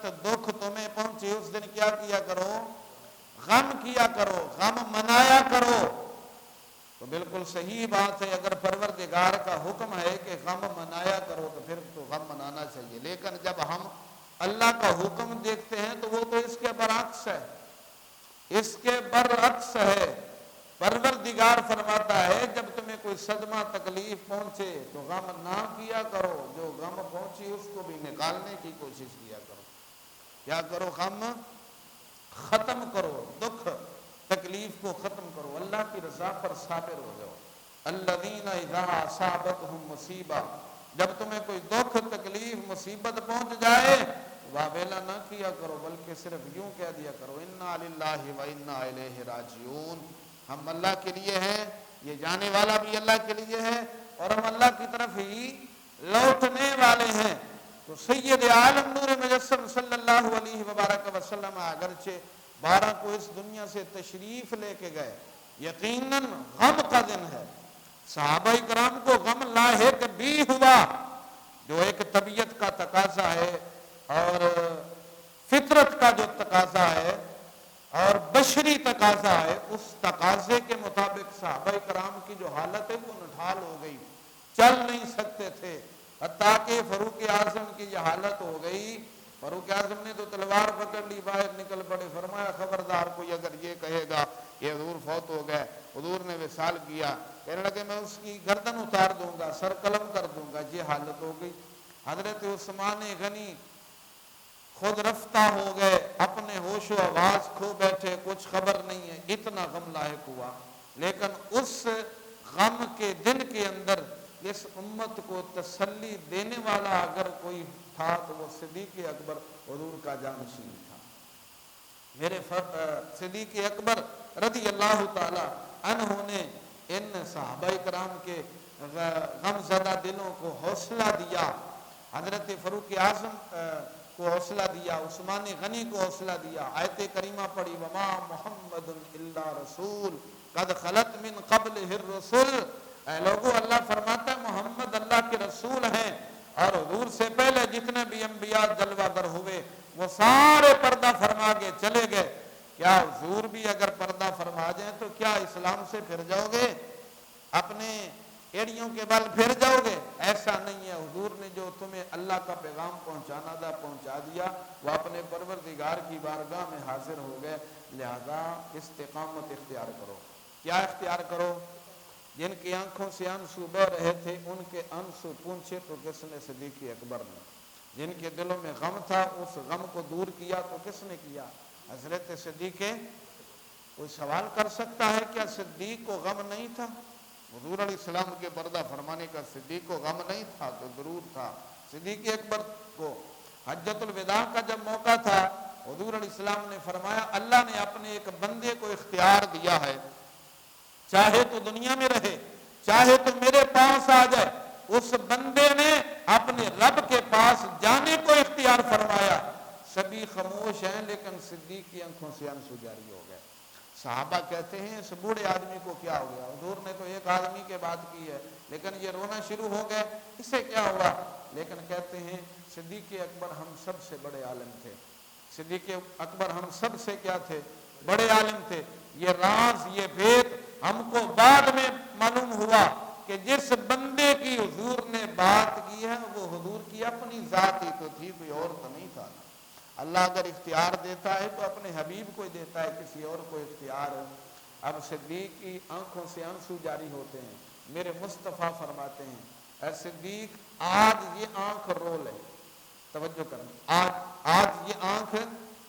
دکھ تمہیں پہنچے اس دن کیا کیا کرو؟ غم کیا کرو، غم منایا کرو۔ تو بالکل صحیح بات ہے، اگر پروردگار کا حکم ہے کہ غم منایا کرو تو پھر تو غم منانا چاہیے۔ لیکن جب ہم اللہ کا حکم دیکھتے ہیں تو وہ تو اس کے برعکس ہے، اس کے برعکس ہے۔ پروردگار فرماتا ہے جب تمہیں کوئی صدمہ تکلیف پہنچے تو غم نہ کیا کرو، جو غم پہنچی اس کو بھی نکالنے کی کوشش کیا کرو۔ کیا کرو؟ غم ختم کرو، دکھ تکلیف کو ختم کرو، اللہ کی رضا پر صابر ہو جاؤ۔ الذین اذا اصابتہم مصیبہ، جب تمہیں کوئی دکھ تکلیف مصیبت پہنچ جائے واویلا نہ کیا کرو، بلکہ صرف یوں کہہ دیا کرو انا للہ و انا الیہ راجعون، ہم اللہ کے لیے ہیں، یہ جانے والا بھی اللہ کے لیے ہے اور ہم اللہ کی طرف ہی لوٹنے والے ہیں۔ تو سید عالم نور مجسم صلی اللہ علیہ وبارک وسلم اگرچہ 12 کو اس دنیا سے تشریف لے کے گئے، یقیناً غم کا دن ہے، صحابہ کرام کو غم لاحق بھی ہوا، جو ایک طبیعت کا تقاضا ہے اور فطرت کا جو تقاضا ہے اور بشری تقاضا ہے، اس تقاضے کے مطابق صحابہ کرام کی جو حالت ہے وہ نڈھال ہو گئی، چل نہیں سکتے تھے، حتیٰ کہ فاروق اعظم کی یہ حالت ہو گئی، فاروق اعظم نے تو تلوار پکڑ لی، باہر نکل پڑے، فرمایا خبردار کوئی اگر یہ کہے گا یہ حضور فوت ہو گئے، حضور نے وصال کیا، کہنے لگے میں اس کی گردن اتار دوں گا، سر قلم کر دوں گا، یہ حالت ہو گئی۔ حضرت عثمان غنی خود رفتہ ہو گئے، اپنے ہوش و آواز کھو بیٹھے، کچھ خبر نہیں ہے، اتنا غم لاحق ہوا۔ لیکن اس غم کے دن کے اندر اس امت کو تسلی دینے والا اگر کوئی تھا تو وہ صدیق اکبر حضور کا جانشین تھا۔ میرے صدیق اکبر رضی اللہ تعالی عنہ نے ان صحابہ کرام کے غم زدہ دلوں کو حوصلہ دیا، حضرت فاروق اعظم کو حوصلہ دیا، عثمان غنی کو حوصلہ دیا، آیت کریمہ پڑھی وما محمد الا رسول قد خلت من قبلہ الرسل، اے لوگو اللہ فرماتا ہے محمد اللہ کے رسول ہیں اور حضور سے پہلے جتنے بھی انبیاء جلوہ گر ہوئے وہ سارے پردہ فرما کے چلے گئے، کیا حضور بھی اگر پردہ فرما جائیں تو کیا اسلام سے پھر جاؤ گے؟ اپنے ایڑیوں کے بل پھر جاؤ گے؟ ایسا نہیں ہے، حضور نے جو تمہیں اللہ کا پیغام پہنچانا تھا پہنچا دیا، وہ اپنے پروردگار کی بارگاہ میں حاضر ہو گئے، لہذا استقامت اختیار کرو۔ کیا اختیار کرو؟ جن کی آنکھوں سے آنسو بہ رہے تھے ان کے آنسو پونچھے تو کس نے؟ صدیق اکبر نے۔ جن کے دلوں میں غم تھا اس غم کو دور کیا تو کس نے کیا؟ حضرت صدیق۔ کوئی سوال کر سکتا ہے کیا صدیق کو غم نہیں تھا؟ حضور علیہ السلام کے پردہ فرمانے کا صدیق کو غم نہیں تھا؟ تو ضرور تھا۔ صدیق اکبر کو حجۃ الوداع کا جب موقع تھا حضور علیہ السلام نے فرمایا اللہ نے اپنے ایک بندے کو اختیار دیا ہے، چاہے تو دنیا میں رہے چاہے تو میرے پاس آ جائے، اس بندے نے اپنے رب کے پاس جانے کو اختیار فرمایا۔ سبھی خاموش ہیں لیکن صدیق کی آنکھوں سے آنسو جاری ہو گئے۔ صحابہ کہتے ہیں اس بوڑھے آدمی کو کیا ہو گیا؟ حضور نے تو ایک آدمی کے بات کی ہے لیکن یہ رونا شروع ہو گئے، اسے کیا ہوا؟ لیکن کہتے ہیں صدیق اکبر ہم سب سے بڑے عالم تھے، صدیق اکبر ہم سب سے کیا تھے؟ بڑے عالم تھے۔ یہ راز یہ بھید ہم کو بعد میں معلوم ہوا کہ جس بندے کی حضور نے بات کی ہے وہ حضور کی اپنی ذات ہی تو تھی، کوئی اور تو نہیں تھا۔ اللہ اگر اختیار دیتا ہے تو اپنے حبیب کو دیتا ہے، کسی اور کو اختیار۔ اب صدیق کی آنکھوں سے آنسو جاری ہوتے ہیں، میرے مصطفیٰ فرماتے ہیں اے صدیق آج یہ آنکھ رو لے، توجہ کرنا، آج یہ آنکھ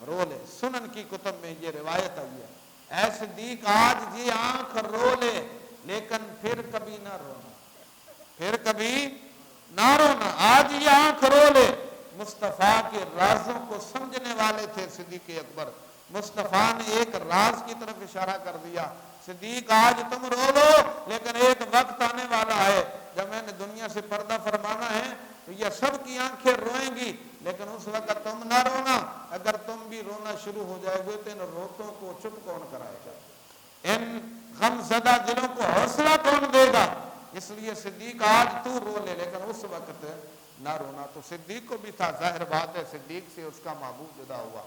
رو لے۔ سنن کی کتب میں یہ روایت آئی ہے، اے صدیق آج یہ آنکھ رو لے لیکن پھر کبھی نہ رونا، پھر کبھی نہ رونا، آج یہ آنکھ رو لے۔ مصطفیٰ کے رازوں کو سمجھنے والے تھے صدیق اکبر، مصطفیٰ نے ایک راز کی طرف اشارہ کر دیا، صدیق آج تم رو لو لیکن ایک وقت آنے والا ہے جب میں نے دنیا سے پردہ فرمانا ہے تو یہ سب کی آنکھیں روئیں گی لیکن اس وقت تم نہ رونا، اگر تم بھی رونا شروع ہو جائے گے تو ان روتوں کو چپ کون کرائے گا؟ ان غم زدہ دلوں کو حوصلہ کون دے گا؟ اس لیے صدیق آج تو رو لے لیکن اس وقت نہ رونا. تو صدیق کو بھی تھا، ظاہر بات ہے صدیق سے اس کا محبوب جدا ہوا.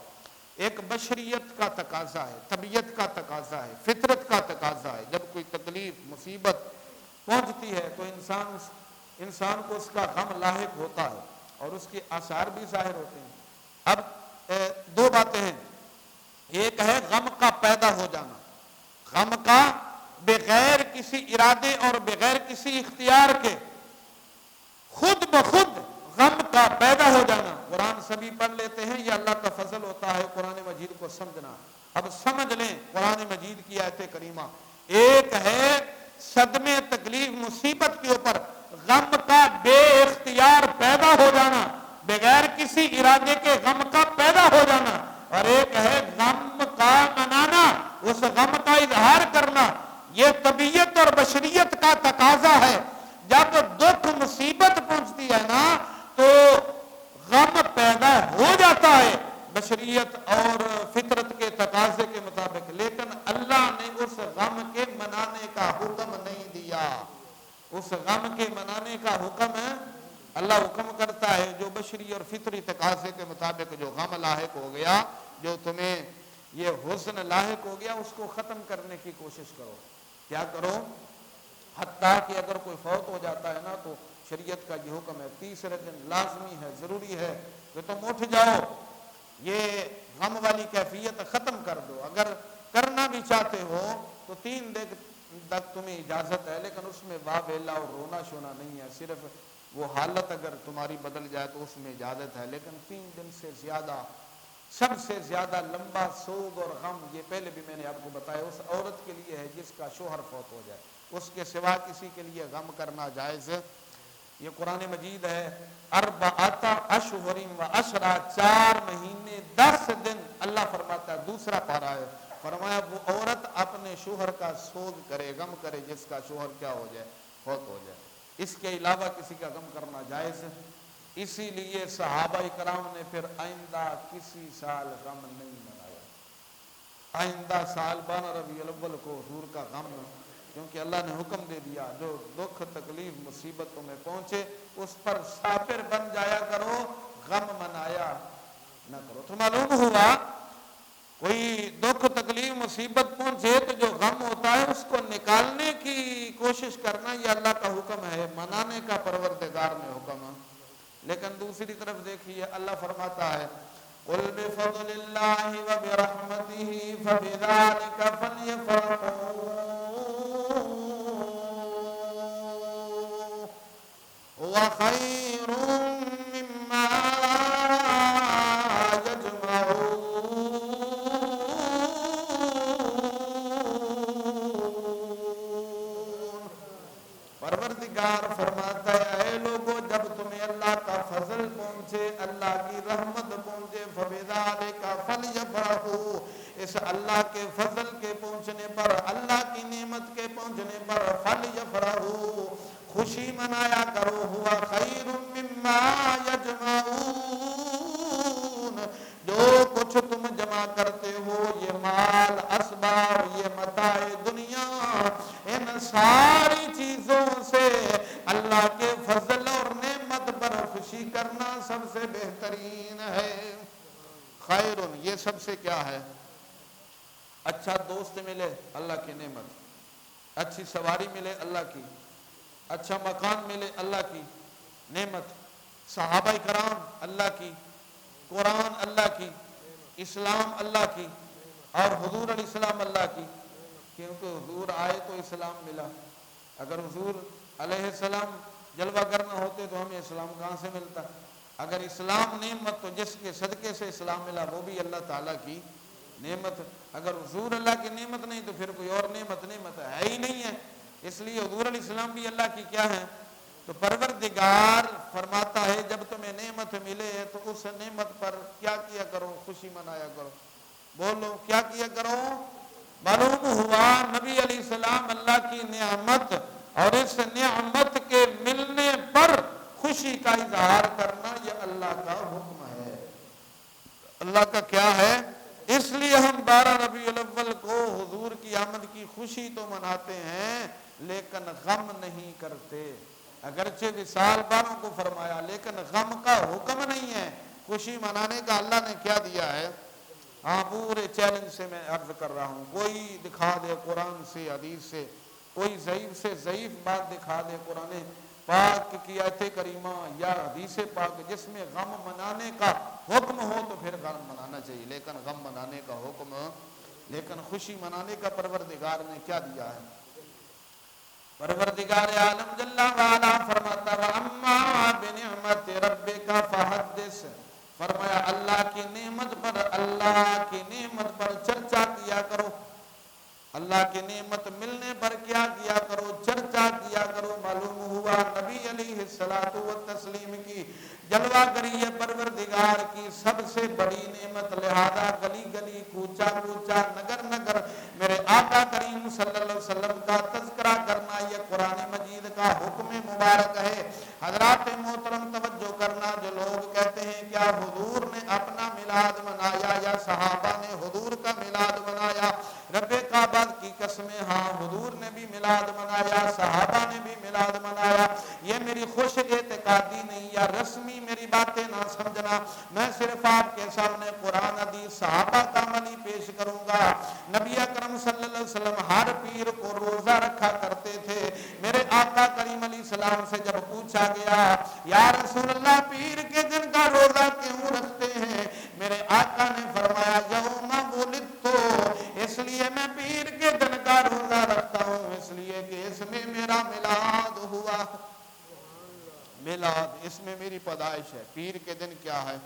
ایک بشریت کا تقاضا ہے، طبیعت کا تقاضا ہے، فطرت کا تقاضا ہے. جب کوئی تکلیف مصیبت پہنچتی ہے تو انسان کو اس کا غم لاحق ہوتا ہے اور اس کے آثار بھی ظاہر ہوتے ہیں. اب دو باتیں ہیں. ایک ہے غم کا پیدا ہو جانا، غم کا بغیر کسی ارادے اور بغیر کسی اختیار کے خود بخود غم کا پیدا ہو جانا. قرآن سبھی پڑھ لیتے ہیں، یہ اللہ کا فضل ہوتا ہے قرآن مجید کو سمجھنا. اب سمجھ لیں قرآن مجید کی آیت کریمہ. ایک ہے صدمے تکلیف مصیبت کے اوپر غم کا بے اختیار پیدا ہو جانا، بغیر کسی ارادے کے غم کا پیدا ہو جانا. اور ایک ہے غم کا منانا، اس غم کا اظہار کرنا. یہ طبیعت اور بشریت کا تقاضا ہے. جب دکھ مصیبت پہنچتی ہے نا تو غم پیدا ہو جاتا ہے بشریت اور فطرت کے تقاضے کے مطابق، لیکن اللہ نے اس غم کے منانے کا حکم نہیں دیا. اس غم کے منانے کا حکم ہے اللہ حکم کرتا ہے جو بشری اور فطری تقاضے کے مطابق جو غم لاحق ہو گیا، جو تمہیں یہ حزن لاحق ہو گیا، اس کو ختم کرنے کی کوشش کرو. کیا کرو؟ حتیٰ کہ اگر کوئی فوت ہو جاتا ہے نا تو شریعت کا یہ حکم ہے تیسرے دن لازمی ہے، ضروری ہے کہ تم اٹھ جاؤ، یہ غم والی کیفیت ختم کر دو. اگر کرنا بھی چاہتے ہو تو 3 دن تک تمہیں اجازت ہے، لیکن اس میں واہ ویلا اور رونا شونا نہیں ہے. صرف وہ حالت اگر تمہاری بدل جائے تو اس میں اجازت ہے، لیکن 3 دن سے زیادہ، سب سے زیادہ لمبا سوگ اور غم، یہ پہلے بھی میں نے آپ کو بتایا، اس عورت کے لیے ہے جس کا شوہر فوت ہو جائے. اس کے سوا کسی کے لیے غم کرنا جائز ہے. یہ قرآن مجید ہے. اربعۃ اشہر و عشرہ، 4 مہینے 10 دن. اللہ فرماتا ہے، دوسرا پارہ ہے، فرمایا وہ عورت اپنے شوہر کا سوگ کرے، غم کرے جس کا شوہر کیا ہو جائے، فوت ہو جائے. اس کے علاوہ کسی کا غم کرنا جائز ہے. اسی لیے صحابہ کرام نے پھر آئندہ کسی سال غم نہیں منایا. آئندہ سال 12 ربیع الاول کو حضور کا غم، کیونکہ اللہ نے حکم دے دیا جو دکھ تکلیف مصیبت تمہیں پہنچے اس پر صابر بن جایا کرو، غم منایا نہ کرو. تو معلوم ہوا کوئی دکھ تکلیف مصیبت پہنچے تو جو غم ہوتا ہے اس کو نکالنے کی کوشش کرنا یہ اللہ کا حکم ہے، منانے کا پروردگار نے حکم ہے. لیکن دوسری طرف دیکھیے اللہ فرماتا ہے قُلْ بِفَضْلِ اللَّهِ وَبِرَحْمَتِهِ فَبِذَلِكَ فَلْيَفْرَحُوا وَخَيْرٌ مِّمَّا پروردگار فرماتا ہے اے لوگو جب تمہیں اللہ کا فضل پہنچے، اللہ کی رحمت پہنچے، فَبِذَلِكَ فَلْيَفْرَحُوا، اس اللہ کے فضل کے پہنچنے پر، اللہ کی نعمت کے پہنچنے پر فَلْيَفْرَحُوا، خوشی منایا کرو. ہوا خیر مما یجمعون، جو کچھ تم جمع کرتے ہو، یہ مال اسباب، یہ متاع دنیا، ان ساری چیزوں سے اللہ کے فضل اور نعمت پر خوشی کرنا سب سے بہترین ہے. خیر، یہ سب سے کیا ہے؟ اچھا دوست ملے اللہ کی نعمت، اچھی سواری ملے اللہ کی، اچھا مکان ملے اللہ کی نعمت، صحابہ کرام اللہ کی، قرآن اللہ کی، اسلام اللہ کی، اور حضور علیہ السلام اللہ کی. کیونکہ حضور آئے تو اسلام ملا. اگر حضور علیہ السلام جلوہ کرنا ہوتے تو ہمیں اسلام کہاں سے ملتا؟ اگر اسلام نعمت تو جس کے صدقے سے اسلام ملا وہ بھی اللہ تعالیٰ کی نعمت. اگر حضور اللہ کی نعمت نہیں تو پھر کوئی اور نعمت ہے ہی نہیں ہے. اس لیے حضور علیہ السلام بھی اللہ کی کیا ہے؟ تو پروردگار فرماتا ہے جب تمہیں نعمت ملے تو اس نعمت پر کیا کیا کرو؟ خوشی منایا کرو. بولو کیا کیا کرو؟ معلوم ہوا نبی علیہ السلام اللہ کی نعمت، اور اس نعمت کے ملنے پر خوشی کا اظہار کرنا یہ اللہ کا حکم ہے. اللہ کا کیا ہے؟ اس لیے ہم 12 ربیع الاول کو حضور کی آمد کی خوشی تو مناتے ہیں، لیکن غم نہیں کرتے. اگرچہ وصال والوں کو فرمایا لیکن غم کا حکم نہیں ہے. خوشی منانے کا اللہ نے کیا دیا ہے؟ ہاں پورے چیلنج سے میں عرض کر رہا ہوں. کوئی دکھا دے قرآن سے حدیث سے، کوئی ضعیف سے ضعیف بات دکھا دے قرآن پاک کی آیت کریمہ یا حدیث پاک جس میں غم منانے کا حکم ہو تو پھر غم منانا چاہیے. لیکن غم منانے کا حکم، لیکن خوشی منانے کا پروردگار نے کیا دیا ہے؟ پروردگار عالم جل وعلا فرماتا وَأَمَّا بِنِعْمَةِ رَبِّكَ فَحَدِّثْ. فرمایا اللہ کی نعمت پر، اللہ کی نعمت پر چرچا کیا کرو. اللہ کی نعمت ملنے پر کیا کیا کرو؟ چرچا کیا کرو. معلوم ہوا نبی علیہ الصلوۃ والتسلیم کی جلوہ گری پروردگار کی سب سے بڑی نعمت، لہذا گلی گلی کوچا کوچا نگر نگر میرے آقا کریم صلی اللہ علیہ وسلم کا تذکرہ کرنا یہ قرآن مجید کا حکم مبارک ہے. حضرات محترم توجہ کرنا، جو لوگ کہتے ہیں کیا حضور نے اپنا میلاد منایا یا صحابہ نے حضور کا میلاد منایا، رب کعبہ کی قسمیں ہاں حضور نے بھی میلاد منایا، صحابہ نے بھی میلاد منایا. یہ میری خوش اعتقادی نہیں یا رسمی میری باتیں نہ سمجھنا. میں صرف آپ کے سامنے قرآن حدیث صحابہ کا عملی پیش کروں گا. نبی اکرم صلی اللہ علیہ وسلم ہر پیر کو روزہ رکھا کرتے تھے. میرے آقا کریم علیہ السلام سے جب پوچھا گیا یا رسول اللہ پیر کے دن کا روزہ کیوں رکھتے ہیں، میرے آقا نے فرمایا یوم ولدت، اس لیے میں پیر کے دن کا روزہ رکھتا ہوں اس لیے کہ اس میں میرا میلاد ہوا. میلاد اس میں میری پیدائش ہے. پیر کے دن کیا ہے؟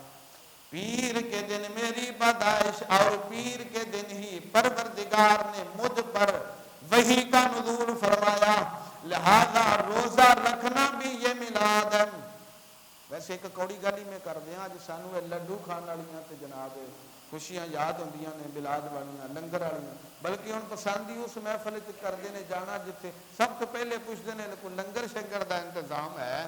پیر کے دن میری پیدائش، اور پیر کے دن ہی پروردگار نے مجھ پر وحی کا نزول فرمایا. لہذا روزہ رکھنا بھی یہ میلاد ہے. ویسے ایک کوڑی گالی میں کر دیا اج سانو لڈو کھان والیاں تے جناب خوشیاں یاد ہوندیاں نے ملاد والیاں لنگر والیاں، بلکہ ہن پسند ہی اس محفل تے کردے نے جانا جتھے سب تو پہلے پوچھدے نے کوئی لنگر شنگر دا انتظام ہے.